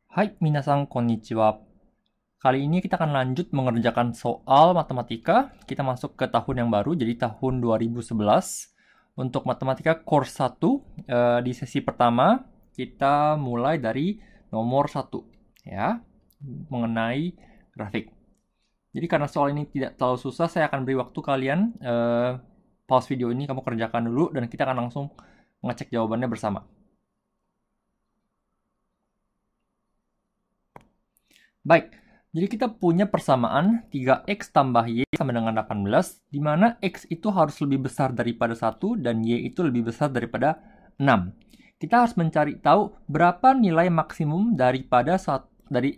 Hai, minasan konnichiwa. Kali ini kita akan lanjut mengerjakan soal matematika. Kita masuk ke tahun yang baru, jadi tahun 2011. Untuk matematika course 1, di sesi pertama, kita mulai dari nomor 1, ya, mengenai grafik. Jadi karena soal ini tidak terlalu susah, saya akan beri waktu kalian pause video ini, kamu kerjakan dulu, dan kita akan langsung mengecek jawabannya bersama. Baik, jadi kita punya persamaan 3x tambah y sama dengan 18, di mana x itu harus lebih besar daripada 1 dan y itu lebih besar daripada 6. Kita harus mencari tahu berapa nilai maksimum dari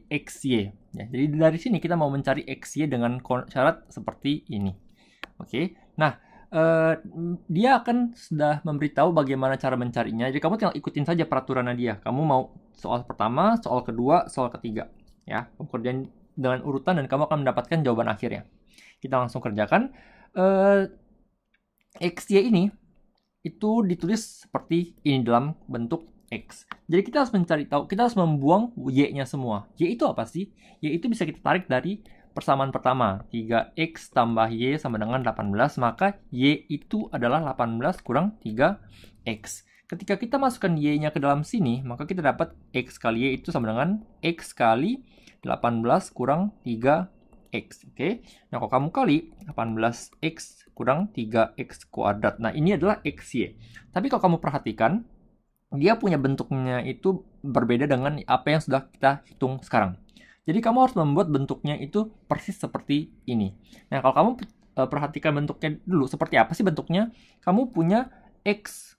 xy. Ya, jadi dari sini kita mau mencari xy dengan syarat seperti ini. Oke, nah dia akan sudah memberitahu bagaimana cara mencarinya. Jadi kamu tinggal ikutin saja peraturannya dia. Kamu mau soal pertama, soal kedua, soal ketiga. Ya, kamu kerjain dengan urutan dan kamu akan mendapatkan jawaban akhirnya. Kita langsung kerjakan. XY ini itu ditulis seperti ini dalam bentuk X. Jadi kita harus mencari tahu, kita harus membuang Y-nya semua. Y itu apa sih? Y itu bisa kita tarik dari persamaan pertama. 3X tambah Y sama dengan 18, maka Y itu adalah 18 kurang 3X. Ketika kita masukkan Y-nya ke dalam sini, maka kita dapat X kali Y itu sama dengan X kali 18 kurang 3X. Oke. Nah, kalau kamu kali 18X kurang 3X kuadrat. Nah, ini adalah XY. Tapi kalau kamu perhatikan, dia punya bentuknya itu berbeda dengan apa yang sudah kita hitung sekarang. Jadi kamu harus membuat bentuknya itu persis seperti ini. Nah, kalau kamu perhatikan bentuknya dulu, seperti apa sih bentuknya? Kamu punya X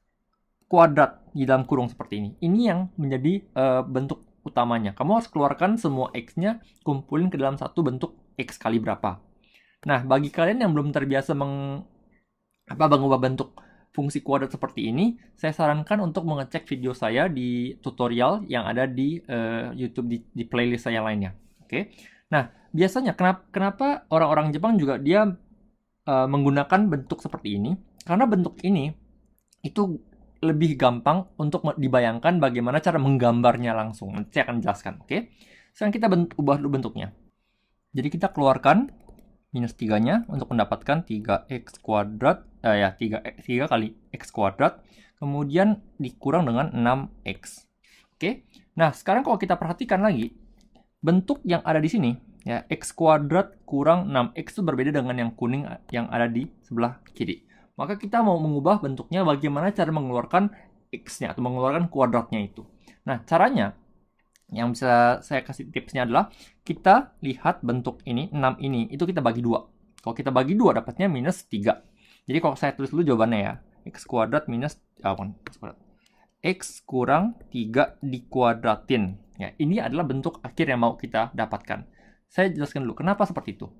kuadrat di dalam kurung seperti ini. Ini yang menjadi bentuk utamanya. Kamu harus keluarkan semua X-nya, kumpulin ke dalam satu bentuk X kali berapa. Nah, bagi kalian yang belum terbiasa mengubah bentuk fungsi kuadrat seperti ini, saya sarankan untuk mengecek video saya di tutorial yang ada di YouTube di playlist saya lainnya. Oke. Nah, biasanya kenapa orang-orang Jepang juga dia menggunakan bentuk seperti ini? Karena bentuk ini itu lebih gampang untuk dibayangkan bagaimana cara menggambarnya langsung. Nanti saya akan jelaskan, oke? Sekarang kita ubah dulu bentuknya. Jadi kita keluarkan minus 3-nya untuk mendapatkan 3x kuadrat, 3 kali x kuadrat, kemudian dikurang dengan 6x. Oke, nah sekarang kalau kita perhatikan lagi, bentuk yang ada di sini, ya, x kuadrat kurang 6x itu berbeda dengan yang kuning yang ada di sebelah kiri. Maka kita mau mengubah bentuknya, bagaimana cara mengeluarkan x-nya atau mengeluarkan kuadratnya itu. Nah, caranya yang bisa saya kasih tipsnya adalah kita lihat bentuk ini, 6 ini, itu kita bagi 2. Kalau kita bagi 2 dapatnya minus 3. Jadi kalau saya tulis dulu jawabannya ya, x kuadrat minus, x kurang 3 dikuadratin. Ya, ini adalah bentuk akhir yang mau kita dapatkan. Saya jelaskan dulu kenapa seperti itu.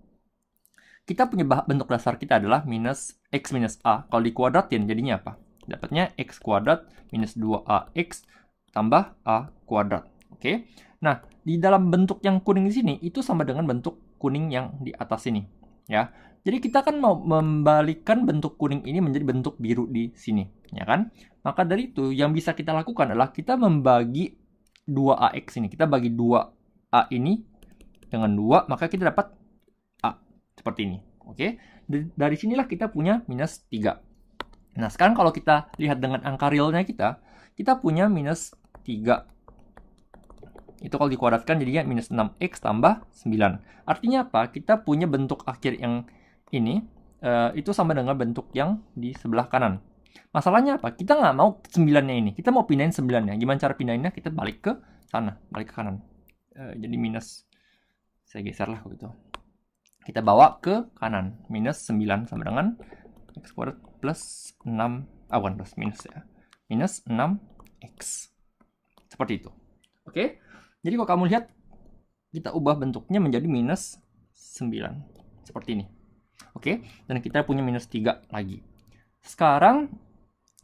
Kita punya bentuk dasar kita adalah minus x minus a. Kalau dikuadratin jadinya apa? Dapatnya x kuadrat minus 2ax tambah a kuadrat. Oke. Nah, di dalam bentuk yang kuning di sini itu sama dengan bentuk kuning yang di atas ini, ya. Jadi kita kan mau membalikkan bentuk kuning ini menjadi bentuk biru di sini, ya kan? Maka dari itu yang bisa kita lakukan adalah kita membagi 2ax ini. Kita bagi 2a ini dengan 2, maka kita dapat a seperti ini. Oke. Dari sinilah kita punya minus 3. Nah, sekarang kalau kita lihat dengan angka realnya kita punya minus 3. Itu kalau dikuadratkan jadinya minus 6x tambah 9. Artinya apa? Kita punya bentuk akhir yang ini, itu sama dengan bentuk yang di sebelah kanan. Masalahnya apa? Kita nggak mau 9-nya ini. Kita mau pindahin 9-nya. Gimana cara pindahinnya? Kita balik ke sana, balik ke kanan. Jadi minus, saya geser lah begitu. Kita bawa ke kanan. Minus 9 sama dengan x kuadrat plus 6, bukan plus, minus ya. Minus 6x. Seperti itu. Oke? Jadi kalau kamu lihat, kita ubah bentuknya menjadi minus 9. Seperti ini. Oke, dan kita punya minus 3 lagi. Sekarang,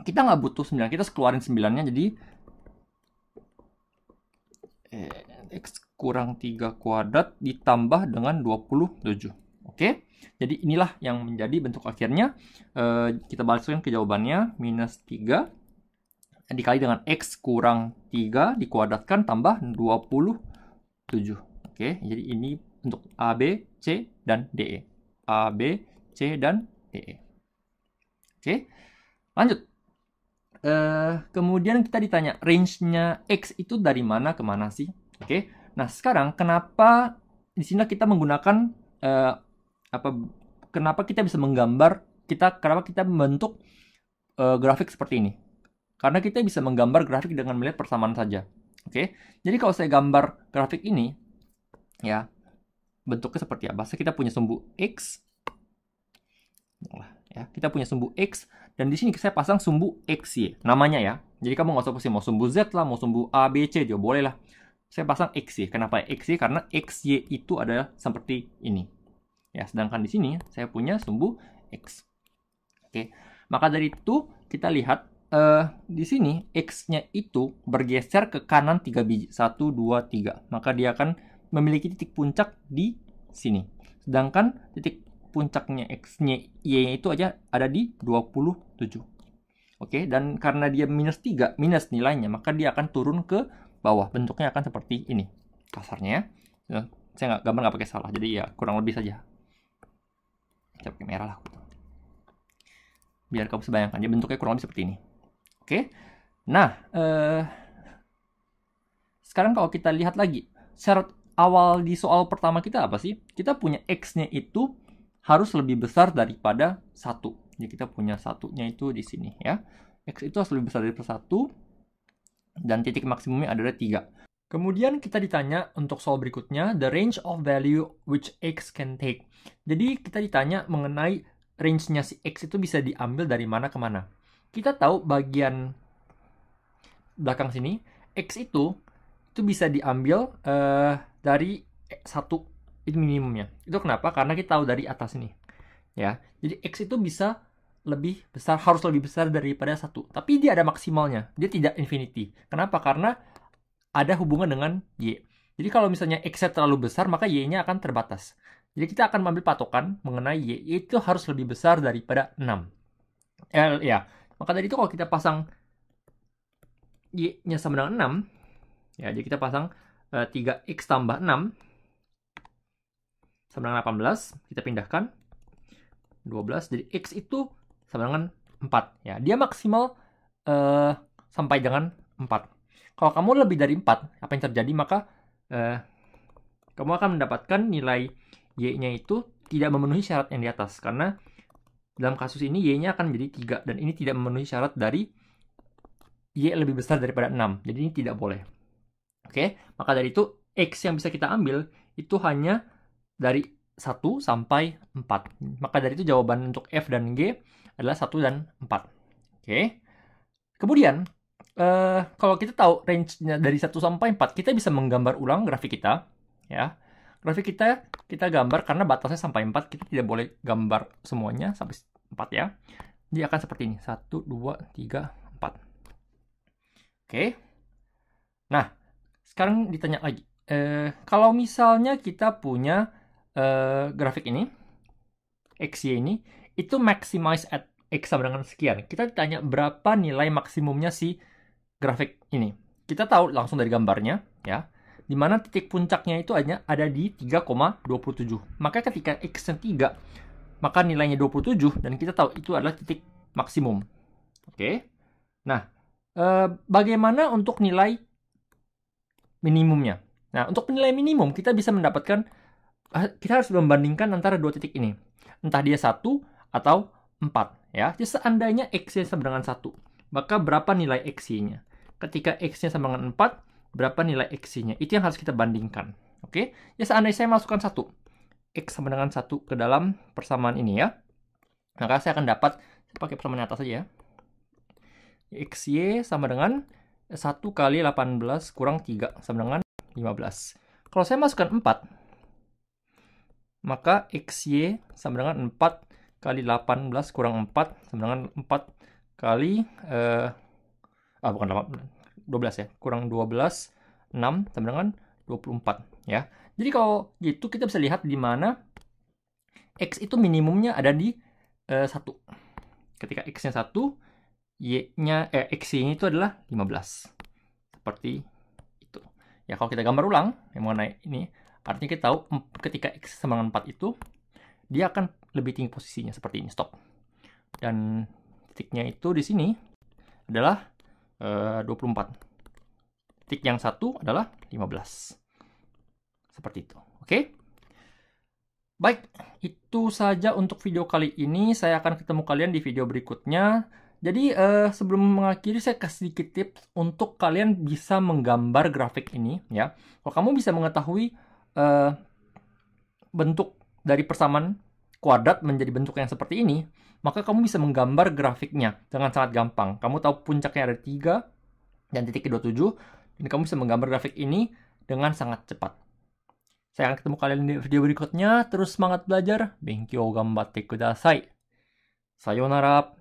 kita nggak butuh 9. Kita keluarin 9-nya, jadi x kurang 3 kuadrat ditambah dengan 27. Oke, jadi inilah yang menjadi bentuk akhirnya. Kita balikkan ke jawabannya, minus 3 dikali dengan x kurang 3 dikuadratkan tambah 27. Oke, jadi ini untuk A, B, C, dan DE. A, B, C, dan DE. Oke, lanjut. Kemudian kita ditanya, range-nya X itu dari mana ke mana sih? Oke, nah sekarang kenapa di sini kita menggunakan kenapa kita bisa menggambar, kenapa kita membentuk grafik seperti ini? Karena kita bisa menggambar grafik dengan melihat persamaan saja. Oke, jadi kalau saya gambar grafik ini, ya bentuknya seperti apa? Kita punya sumbu X, ya kita punya sumbu X, dan di sini saya pasang sumbu XY namanya ya. Jadi kamu nggak usah pusing mau sumbu Z lah, mau sumbu A, B, C juga boleh lah. Saya pasang XY. Kenapa XY? Karena XY itu adalah seperti ini. Ya, sedangkan di sini saya punya sumbu X. Oke, maka dari itu kita lihat di sini X-nya itu bergeser ke kanan 3 biji. 1, 2, 3. Maka dia akan memiliki titik puncak di sini. Sedangkan titik puncaknya X-nya Y itu aja ada di 27. Oke, dan karena dia minus 3, minus nilainya, maka dia akan turun ke bawah. Bentuknya akan seperti ini. Kasarnya ya. Saya gambar nggak pakai salah, jadi ya kurang lebih saja. Saya pakai merah lah. Biar kamu bisa bayangkan, dia bentuknya kurang lebih seperti ini. Oke, nah sekarang kalau kita lihat lagi, syarat awal di soal pertama kita apa sih? Kita punya X-nya itu harus lebih besar daripada 1. Jadi kita punya satunya itu di sini ya. X itu harus lebih besar daripada 1, dan titik maksimumnya adalah 3. Kemudian kita ditanya untuk soal berikutnya, the range of value which X can take. Jadi kita ditanya mengenai range-nya si X itu bisa diambil dari mana ke mana. Kita tahu bagian belakang sini, X itu bisa diambil dari 1, itu minimumnya. Itu kenapa? Karena kita tahu dari atas ini. Ya, jadi X itu bisa lebih besar, harus lebih besar daripada 1. Tapi dia ada maksimalnya, dia tidak infinity. Kenapa? Karena ada hubungan dengan Y. Jadi kalau misalnya X-nya terlalu besar, maka Y-nya akan terbatas. Jadi kita akan mengambil patokan mengenai Y itu harus lebih besar daripada 6. Ya, maka dari itu kalau kita pasang Y-nya sama dengan 6, ya, jadi kita pasang 3X tambah 6 sama dengan 18, kita pindahkan 12, jadi X itu sama dengan 4. Ya, dia maksimal sampai dengan 4. Kalau kamu lebih dari 4, apa yang terjadi? Maka kamu akan mendapatkan nilai Y-nya itu tidak memenuhi syarat yang di atas. Karena dalam kasus ini Y-nya akan menjadi 3. Dan ini tidak memenuhi syarat dari Y lebih besar daripada 6. Jadi ini tidak boleh. Oke, maka dari itu X yang bisa kita ambil itu hanya dari 1 sampai 4. Maka dari itu jawaban untuk F dan G adalah 1 dan 4. Oke. Kemudian, kalau kita tahu range-nya dari 1 sampai 4, kita bisa menggambar ulang grafik kita. Ya. Grafik kita gambar karena batasnya sampai 4, kita tidak boleh gambar semuanya sampai 4 ya. Dia akan seperti ini. 1, 2, 3, 4. Oke. Nah, sekarang ditanya lagi. Kalau misalnya kita punya grafik ini, XY ini, itu maximize at X sama dengan sekian. Kita ditanya berapa nilai maksimumnya si grafik ini. Kita tahu langsung dari gambarnya, ya. Di mana titik puncaknya itu hanya ada di 3,27. Maka ketika X-nya 3, maka nilainya 27, dan kita tahu itu adalah titik maksimum. Oke. Nah, bagaimana untuk nilai minimumnya? Nah, untuk nilai minimum, kita bisa mendapatkan, kita harus membandingkan antara dua titik ini. Entah dia 1 atau 4. Ya. Jadi seandainya X-nya sama dengan 1, maka berapa nilai X-nya? Ketika X-nya sama dengan 4, berapa nilai X-nya? Itu yang harus kita bandingkan. Oke? Ya, seandainya saya masukkan 1, X sama dengan 1 ke dalam persamaan ini ya, maka saya akan dapat, saya pakai persamaan atas saja ya. XY sama dengan 1 kali 18 kurang 3 sama dengan 15. Kalau saya masukkan 4, maka XY sama dengan 4 kali 18 kurang 4 sama dengan 4 kali bukan 12 ya, kurang 12, 6 sama dengan 24 ya. Jadi kalau gitu kita bisa lihat di mana X itu minimumnya ada di 1. Ketika X-nya 1, Y-nya X-nya itu adalah 15. Seperti itu. Ya, kalau kita gambar ulang yang mengenai ini, artinya kita tahu ketika X sama dengan 4 itu, dia akan lebih tinggi posisinya seperti ini, stop. Dan titiknya itu di sini adalah 24. Titik yang satu adalah 15. Seperti itu, oke? Baik, itu saja untuk video kali ini. Saya akan ketemu kalian di video berikutnya. Jadi sebelum mengakhiri, saya kasih sedikit tips untuk kalian bisa menggambar grafik ini ya. Kalau kamu bisa mengetahui bentuk dari persamaan kuadrat menjadi bentuk yang seperti ini, maka kamu bisa menggambar grafiknya dengan sangat gampang. Kamu tahu puncaknya ada 3 dan titik 27, dan kamu bisa menggambar grafik ini dengan sangat cepat. Saya akan ketemu kalian di video berikutnya. Terus semangat belajar. Benkyou gambatte kudasai. Sayonara.